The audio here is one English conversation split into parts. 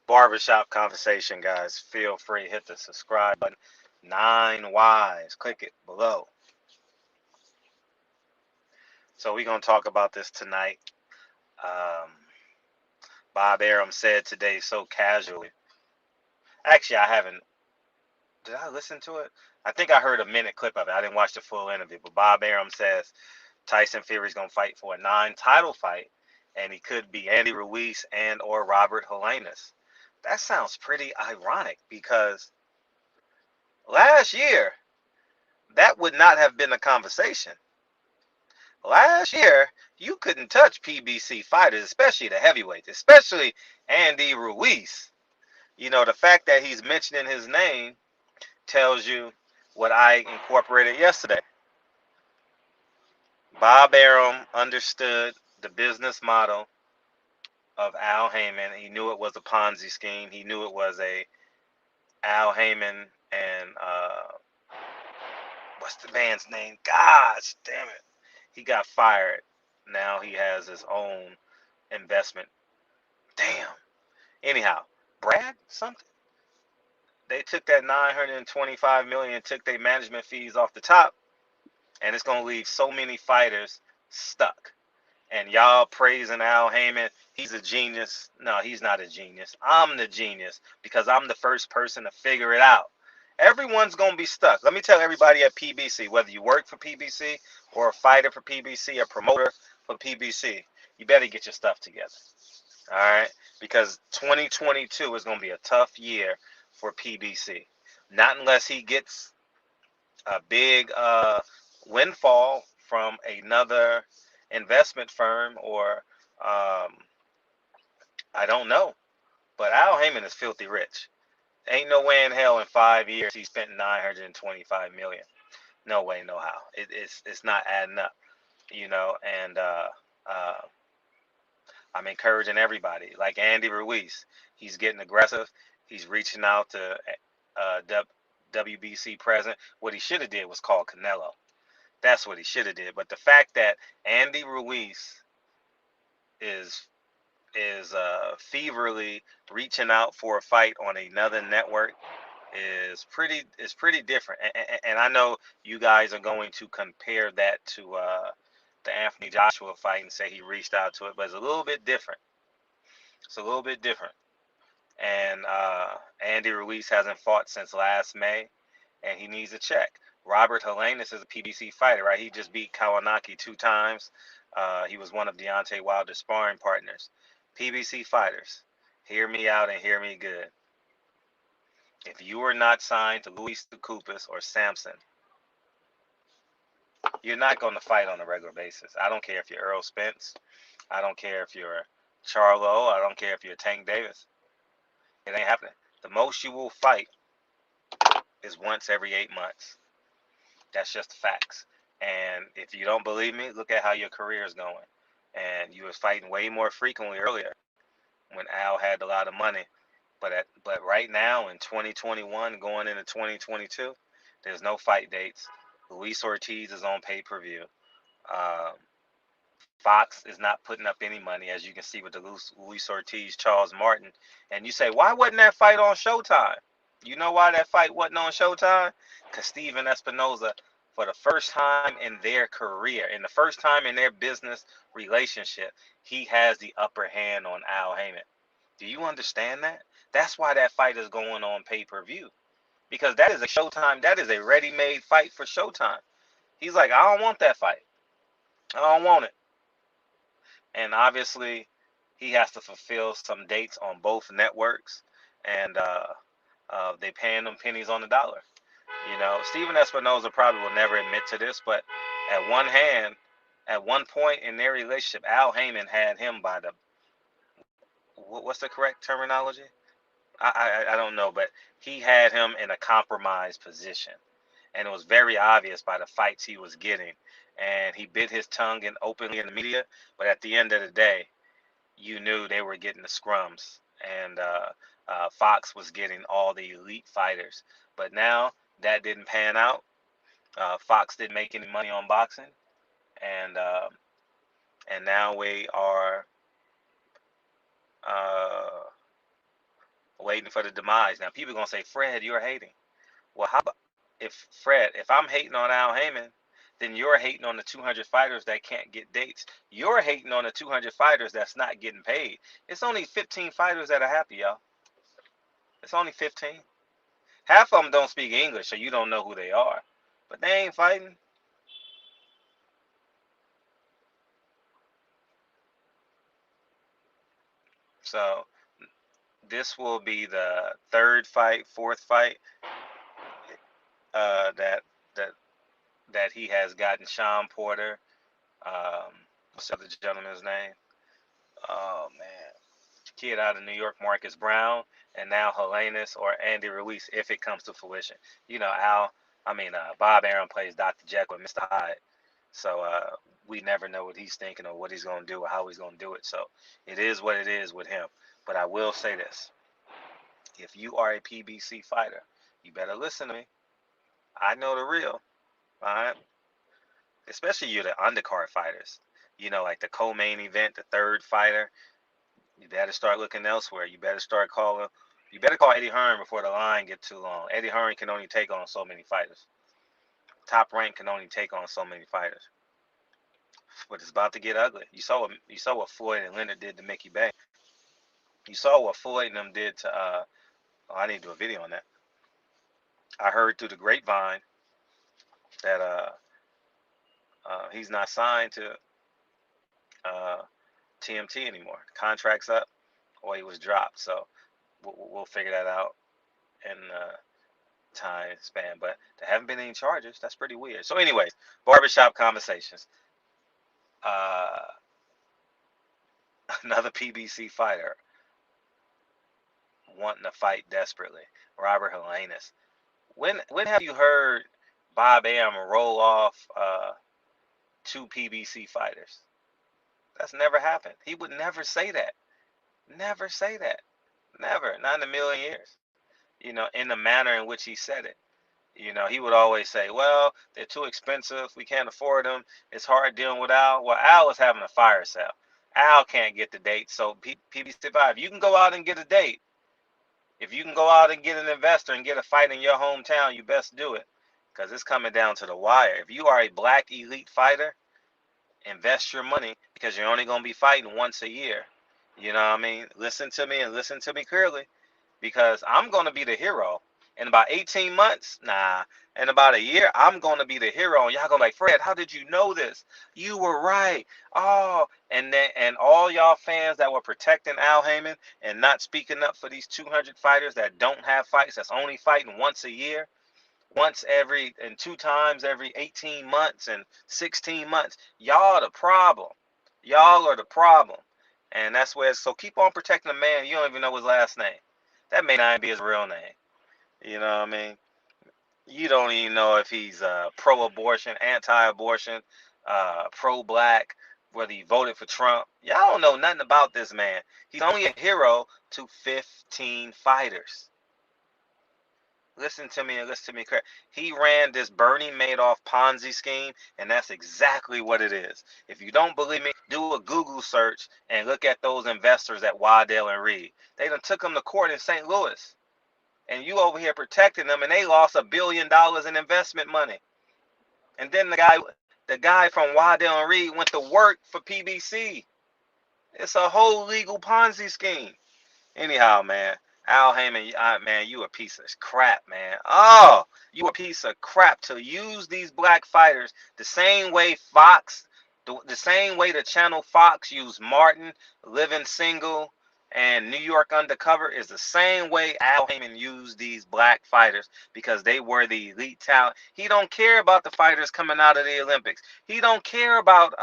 Barbershop conversation, guys. Feel free, hit the subscribe button. 9 Wise. Click it below. So we're gonna talk about this tonight. Um, Bob Arum said today so casually. Actually, I haven't. Did I listen to it? I think I heard a minute clip of it. I didn't watch the full interview. But Bob Arum says Tyson Fury's gonna fight for a non-title fight, and he could be Andy Ruiz and or Robert Helenius. That sounds pretty ironic because last year that would not have been a conversation. Last year, you couldn't touch PBC fighters, especially the heavyweights, especially Andy Ruiz. You know, the fact that he's mentioning his name tells you what I incorporated yesterday. Bob Arum understood the business model of Al Heyman. He knew it was a Ponzi scheme. He knew it was a Al Heyman and what's the man's name? Gosh, damn it. He got fired. Now he has his own investment. Damn. Anyhow, Brad something. They took that 925 million, took their management fees off the top, and it's gonna leave so many fighters stuck. And y'all praising Al Heyman, he's a genius. No, he's not a genius. I'm the genius because I'm the first person to figure it out. Everyone's gonna be stuck. Let me tell everybody at PBC, whether you work for PBC or a fighter for PBC, a promoter for PBC, you better get your stuff together. All right, because 2022 is going to be a tough year for PBC. Not unless he gets a big windfall from another investment firm or I don't know. But Al Heyman is filthy rich. Ain't no way in hell in 5 years he spent 925 million. No way, no how. It's not adding up, you know. And uh, I'm encouraging everybody, like Andy Ruiz. He's getting aggressive. He's reaching out to WBC president. What he should have did was call Canelo. That's what he should have did. But the fact that Andy Ruiz is feverly reaching out for a fight on another network is pretty different. And I know you guys are going to compare that to the Anthony Joshua fight and say he reached out to it, but it's a little bit different. It's a little bit different. And Andy Ruiz hasn't fought since last May, and he needs a check. Robert Helenius is a PBC fighter, right? He just beat Kawanaki 2 times. He was one of Deontay Wilder's sparring partners. PBC fighters, hear me out and hear me good. If you are not signed to Luis Ducupis or Samson, you're not going to fight on a regular basis. I don't care if you're Earl Spence. I don't care if you're Charlo. I don't care if you're Tank Davis. It ain't happening. The most you will fight is once every 8 months. That's just the facts. And if you don't believe me, look at how your career is going. And you was fighting way more frequently earlier when Al had a lot of money. But right now in 2021, going into 2022, there's no fight dates. Luis Ortiz is on pay-per-view. Um, Fox is not putting up any money, as you can see with the Luis Ortiz, Charles Martin. And you say, why wasn't that fight on Showtime? You know why that fight wasn't on Showtime? Because Steven Espinoza, for the first time in their career, in the first time in their business relationship, he has the upper hand on Al Heyman. Do you understand that? That's why that fight is going on pay-per-view. Because that is a Showtime, that is a ready-made fight for Showtime. He's like, I don't want that fight. I don't want it. And obviously, he has to fulfill some dates on both networks, and they paying them pennies on the dollar. You know, Steven Espinoza probably will never admit to this, but at one hand, at one point in their relationship, Al Heyman had him by the what's the correct terminology? I don't know, but he had him in a compromised position, and it was very obvious by the fights he was getting. And he bit his tongue and openly in the media, but at the end of the day, you knew they were getting the scrums, and Fox was getting all the elite fighters. But now that didn't pan out. Fox didn't make any money on boxing, and and now we are uh, waiting for the demise. Now, people are going to say, Fred, you're hating. Well, how about if I'm hating on Al Heyman, then you're hating on the 200 fighters that can't get dates. You're hating on the 200 fighters that's not getting paid. It's only 15 fighters that are happy, y'all. It's only 15. Half of them don't speak English, so you don't know who they are. But they ain't fighting. So this will be the third fight, fourth fight that that that he has gotten Sean Porter. What's the other gentleman's name? Oh man, kid out of New York, Marcus Brown, and now Helenius or Andy Ruiz, if it comes to fruition. You know, Bob Arum plays Dr. Jekyll and Mr. Hyde, so we never know what he's thinking or what he's gonna do or how he's gonna do it. So it is what it is with him. But I will say this: if you are a PBC fighter, you better listen to me. I know the real, all right? Especially you, the undercard fighters. You know, like the co-main event, the third fighter. You better start looking elsewhere. You better start calling. You better call Eddie Hearn before the line gets too long. Eddie Hearn can only take on so many fighters. Top Rank can only take on so many fighters. But it's about to get ugly. You saw what Floyd and Leonard did to Mickey Bay. You saw what Floyd and them did to. I need to do a video on that. I heard through the grapevine that he's not signed to TMT anymore. Contract's up, or he was dropped. So we'll figure that out in time span. But there haven't been any charges. That's pretty weird. So anyways, barbershop conversations. Another PBC fighter wanting to fight desperately. Robert Helenius. When have you heard Bob Arum roll off two PBC fighters? That's never happened. He would never say that. Never say that. Never. Not in a million years. You know, in the manner in which he said it. You know, he would always say, well, they're too expensive. We can't afford them. It's hard dealing with Al. Well, Al is having a fire sale. Al can't get the date. So PBC 5, you can go out and get a date. If you can go out and get an investor and get a fight in your hometown, you best do it. Because it's coming down to the wire. If you are a black elite fighter, invest your money because you're only going to be fighting once a year. You know what I mean? Listen to me and listen to me clearly because I'm going to be the hero. In about 18 months, in about a year, I'm going to be the hero. And y'all going to be like, Fred, how did you know this? You were right. Oh, and all y'all fans that were protecting Al Heyman and not speaking up for these 200 fighters that don't have fights, that's only fighting once a year, and 2 times every 18 months and 16 months. Y'all the problem. Y'all are the problem. And that's where, so keep on protecting a man. You don't even know his last name. That may not be his real name. You know what I mean? You don't even know if he's pro-abortion, anti-abortion, pro-black, whether he voted for Trump. Y'all don't know nothing about this man. He's only a hero to 15 fighters. Listen to me and listen to me correct. He ran this Bernie Madoff Ponzi scheme, and that's exactly what it is. If you don't believe me, do a Google search and look at those investors at Waddell and Reed. They done took them to court in St. Louis. And you over here protecting them, and they lost $1 billion in investment money. And then the guy from Waddell and Reed went to work for PBC. It's a whole legal Ponzi scheme. Anyhow, man, Al Heyman, man, you a piece of crap, man. Oh, you a piece of crap to use these black fighters the same way Fox, the same way the channel Fox used Martin, Living Single, and New York Undercover is the same way Al Heyman used these black fighters because they were the elite talent. He don't care about the fighters coming out of the Olympics. He don't care about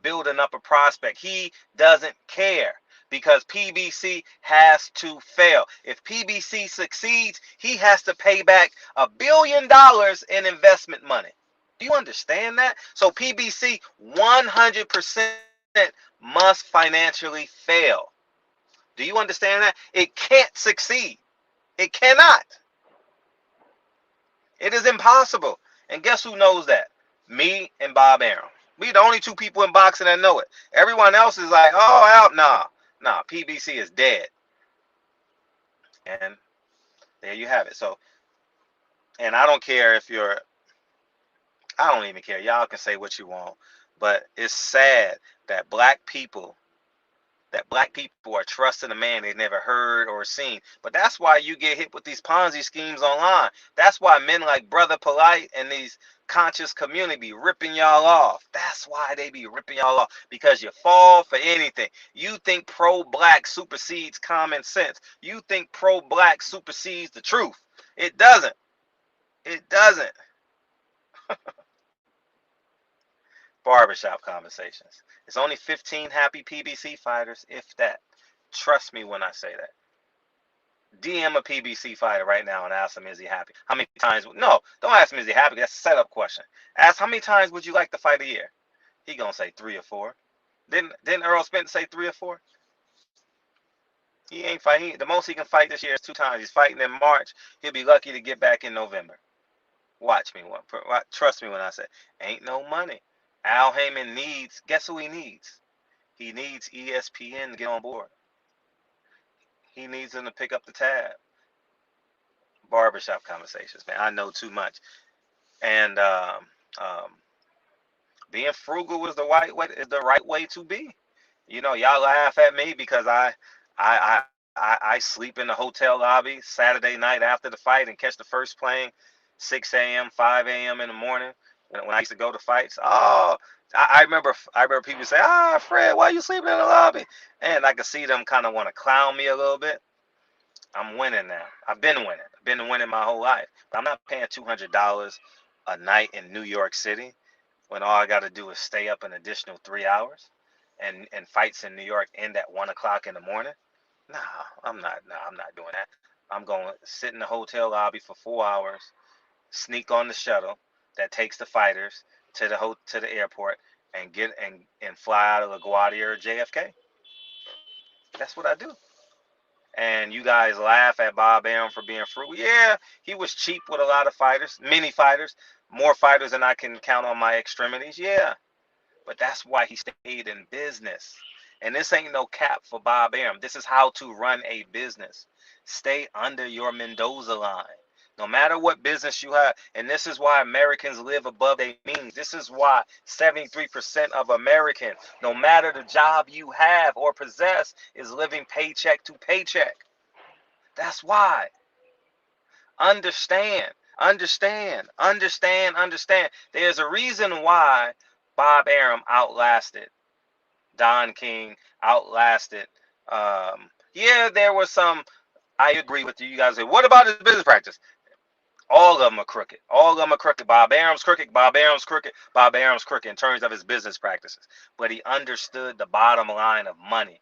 building up a prospect. He doesn't care because PBC has to fail. If PBC succeeds, he has to pay back $1 billion in investment money. Do you understand that? So PBC 100% must financially fail. Do you understand that? It can't succeed. It cannot. It is impossible. And guess who knows that? Me and Bob Arum. We the only two people in boxing that know it. Everyone else is like, oh, out, nah. PBC is dead, and there you have it. So, and I don't care if you're, I don't even care. Y'all can say what you want, but it's sad that black people are trusting a man they never heard or seen. But that's why you get hit with these Ponzi schemes online. That's why men like Brother Polite and these conscious community be ripping y'all off. That's why they be ripping y'all off, because you fall for anything. You think pro-black supersedes common sense. You think pro-black supersedes the truth. It doesn't. It doesn't. Barbershop conversations. It's only 15 happy PBC fighters, if that. Trust me when I say that. DM a PBC fighter right now and ask him, is he happy? How many times? No, don't ask him, is he happy? That's a setup question. Ask, how many times would you like to fight a year? He gonna say 3 or 4. Didn't Earl Spence say 3 or 4? He ain't fighting. The most he can fight this year is 2 times. He's fighting in March. He'll be lucky to get back in November. Watch me. Trust me when I say, ain't no money. Al Heyman needs, guess who he needs? He needs ESPN to get on board. He needs them to pick up the tab. Barbershop conversations, man. I know too much. And being frugal is the right way to be. You know, y'all laugh at me because I sleep in the hotel lobby Saturday night after the fight and catch the first plane 6 a.m., 5 a.m. in the morning when I used to go to fights. Oh, I remember people say, Fred, why are you sleeping in the lobby? And I could see them kind of want to clown me a little bit. I'm winning now. I've been winning. I've been winning my whole life. But I'm not paying $200 a night in New York City when all I got to do is stay up an additional 3 hours, and fights in New York end at 1 o'clock in the morning. Nah, I'm not doing that. I'm going to sit in the hotel lobby for 4 hours, sneak on the shuttle that takes the fighters to the airport, and fly out of LaGuardia or JFK. That's what I do. And you guys laugh at Bob Arum for being frugal. Yeah, he was cheap with a lot of fighters, many fighters, more fighters than I can count on my extremities. Yeah, but that's why he stayed in business. And this ain't no cap for Bob Arum. This is how to run a business. Stay under your Mendoza line. No matter what business you have. And this is why Americans live above their means. This is why 73% of Americans, no matter the job you have or possess, is living paycheck to paycheck. That's why. Understand. There's a reason why Bob Arum outlasted Don King, outlasted. Yeah, there was some. I agree with you. You guys say, what about his business practice? All of them are crooked. Bob Arum's crooked. Bob Arum's crooked in terms of his business practices. But he understood the bottom line of money.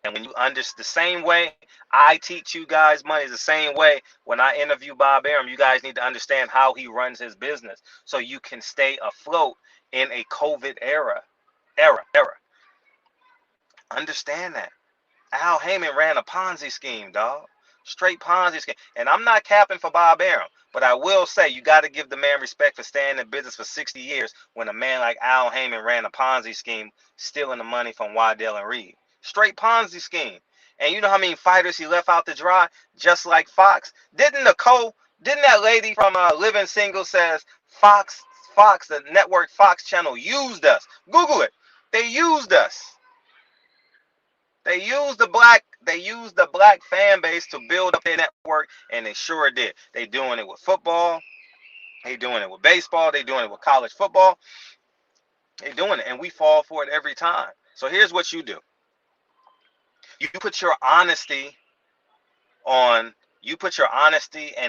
And when you understand, the same way I teach you guys money is the same way when I interview Bob Arum, you guys need to understand how he runs his business so you can stay afloat in a COVID era. Understand that. Al Heyman ran a Ponzi scheme, dog. Straight Ponzi scheme. And I'm not capping for Bob Arum, but I will say you got to give the man respect for staying in business for 60 years when a man like Al Heyman ran a Ponzi scheme, stealing the money from Waddell and Reed. Straight Ponzi scheme. And you know how many fighters he left out to dry, just like Fox? Didn't that lady from Living Single says Fox, the network Fox channel used us? Google it. They used us. They used the black fan base to build up their network, and they sure did. They doing it with football. They doing it with baseball. They doing it with college football. They doing it, and we fall for it every time. So here's what you do. You put your honesty and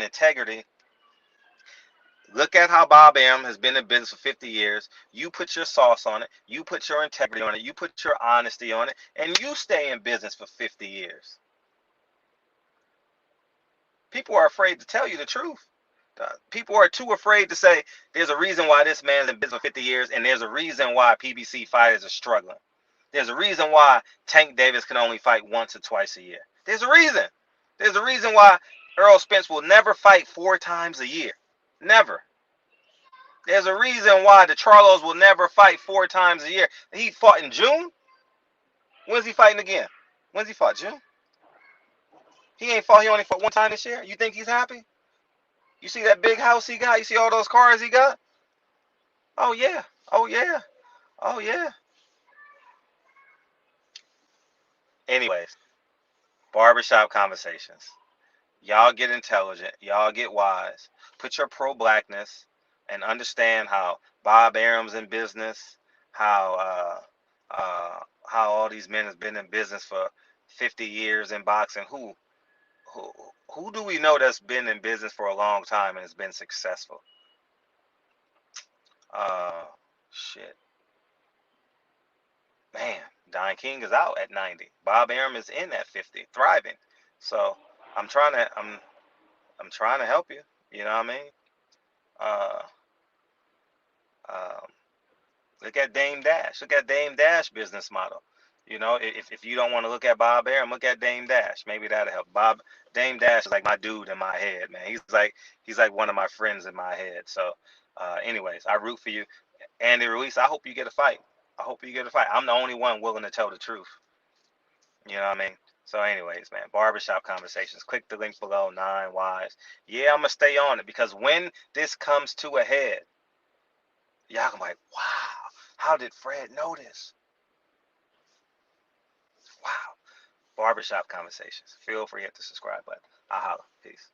integrity. Look at how Bob Arum has been in business for 50 years. You put your sauce on it. You put your integrity on it. You put your honesty on it. And you stay in business for 50 years. People are afraid to tell you the truth. People are too afraid to say, there's a reason why this man's in business for 50 years, and there's a reason why PBC fighters are struggling. There's a reason why Tank Davis can only fight once or twice a year. There's a reason. There's a reason why Earl Spence will never fight 4 times a year. Never. There's a reason why the Charlos will never fight 4 times a year. He fought in June. When's he fighting again? When's he fought? June? He ain't fought. He only fought 1 time this year. You think he's happy? You see that big house he got? You see all those cars he got? Oh yeah. Oh yeah. Oh yeah. Anyways, barbershop conversations. Y'all get intelligent. Y'all get wise. Put your pro-blackness and understand how Bob Arum's in business, how how all these men has been in business for 50 years in boxing. Who who do we know that's been in business for a long time and has been successful? Uh, shit, man. Don King is out at 90. Bob Arum is in at 50, thriving. So I'm trying to I'm trying to help you. You know what I mean? Uh, um, Look at Dame Dash. Look at Dame Dash business model. You know, if you don't want to look at Bob Arum, look at Dame Dash. Maybe that'll help. Dame Dash is like my dude in my head, man. He's like one of my friends in my head. So, anyways, I root for you, Andy Ruiz. I hope you get a fight. I hope you get a fight. I'm the only one willing to tell the truth. You know what I mean? So, anyways, man, barbershop conversations. Click the link below. 9 Wise. Yeah, I'm gonna stay on it because when this comes to a head, y'all gonna be like, wow, how did Fred know this? Wow. Barbershop conversations. Feel free to hit the subscribe button. I'll holla. Peace.